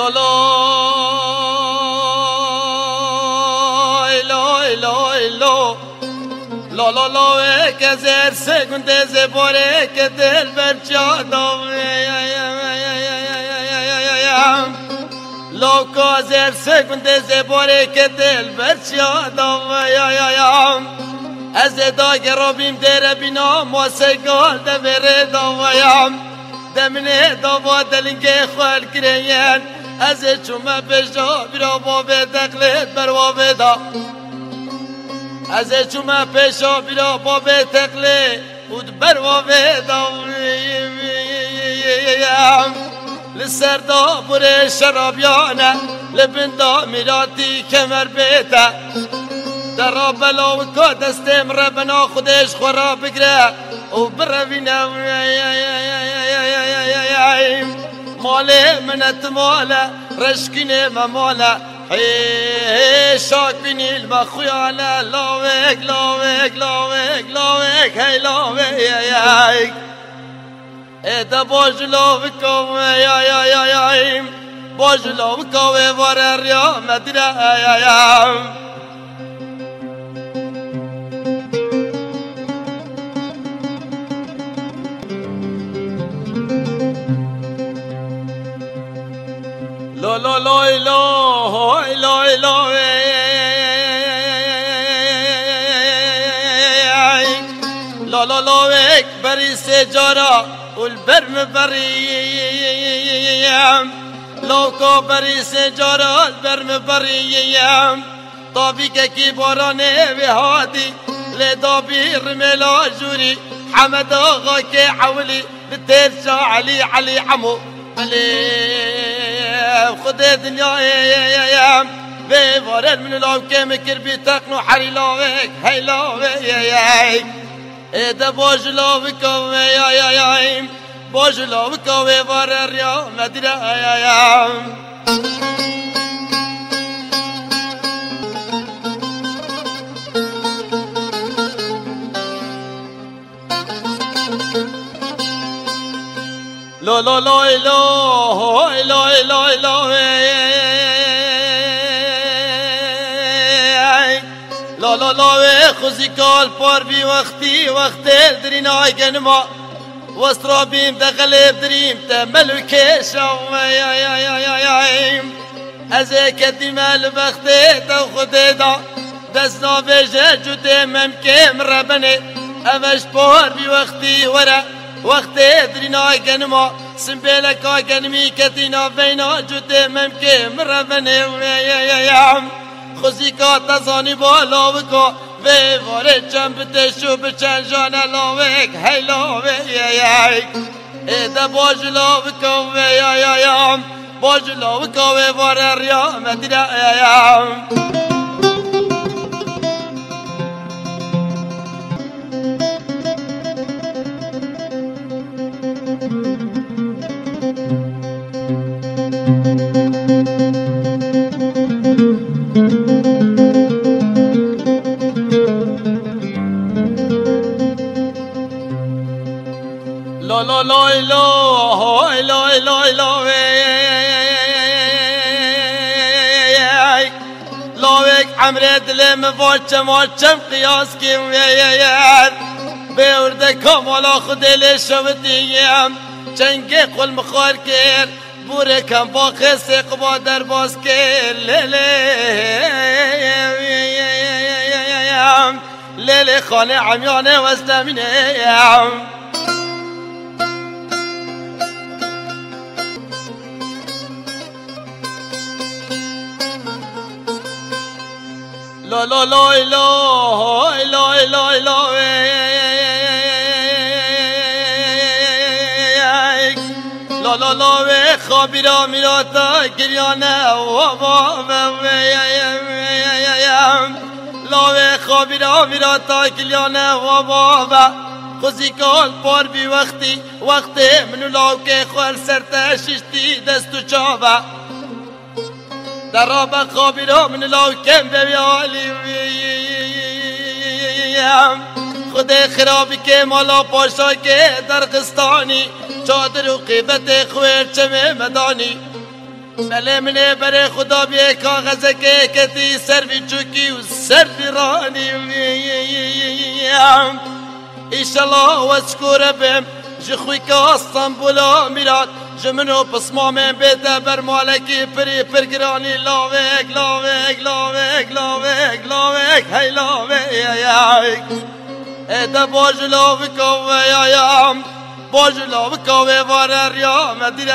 لولو لو لو لو كزر سكند زبورة كدل برشادو لو كزر سكند زبورة كدل برشادو از داگر بیم در بینا موسیقال دبر داویم دمنه داوا دلنگه خوال کرین از چومه بجا برا بابه تقلید بر بابه دا از چومه پیشا برا بابه تقلید ود بر بابه داویم لسر دا بره شرابیانه لبن دا میراتی کمر بیته در بلا و که دستم ربنا خودش خورا بگره و بروینه ماله منت ماله رشکینه مماله شاک بینی المخویاله لاوک لاوک لاوک لاوک هی لاوک ایده باش لاوکا باش لاوکا و واره ریا مدره لا لا لا لا لا لا لا لا لا اكبري سجارة والبرم بريم لو كبري سجارة البرم بريم طابيك كي باراني بهادي لدابير ملاجوري حمد آغا كي حولي بترشا علي علي عمو خدا دنیا بوارد من لاو که مکر بی تقنو حری لاوک هی لاوک ایده باش لاوکا باش لاوکا وارد ریا مدره لا لا لا لا لا لا لا لا لا خوزی کال پار بی وقتی درین آیگن ما وسترا بیم دقلب دریم تملو کشم از کدیم الوقتی تا خود دا دسنا بجه جوده ممکن ربنه اوش پار بی وقتی وره وقت درينا جنما سنبلا كا جنمي كتينا فينا جد ممكن مرفني ويا خوزي كا تزاني بالاوكا في وارد جنب تشو بچن جانا لاوك هي لاوك اذا باج لاوكا ويا باج لاوكا ويا ريا مدرا لا لا لا لا لا لا لاوك عمرت لم فاچم قياس كيم بورد كمالا خود لشوتيم چنگ قل مخار كير بوره كم باخس قبا در باز كير ليلي خانه عميانه واسلامينه لا لا لا لا لا لا لا لا لا لا خابرا مراتا گریانه و بابا لا خابرا مراتا گریانه و بابا خوزی کال پار بی وقتی منو لاو که خوال سرتا ششتی دستو چاوا در آب خابرا من لاو کم بیالی خود خرابی که مالا پاشا که در قسطانی چادر و قیبت خویر چمه مدانی بله منه بره خدا بیه کاغذه که کتی سر بی چوکی و سر بی رانی ایشالله وشکوره بیم جخوی که استنبولا میراد جمنو پسمامه بیده بر مالکی پری پرگرانی لاوک لاوک لاوک لاوک لاوک هی لاوک ایده باج لاوکاوه باج لاوکاوه واره ریا مدیره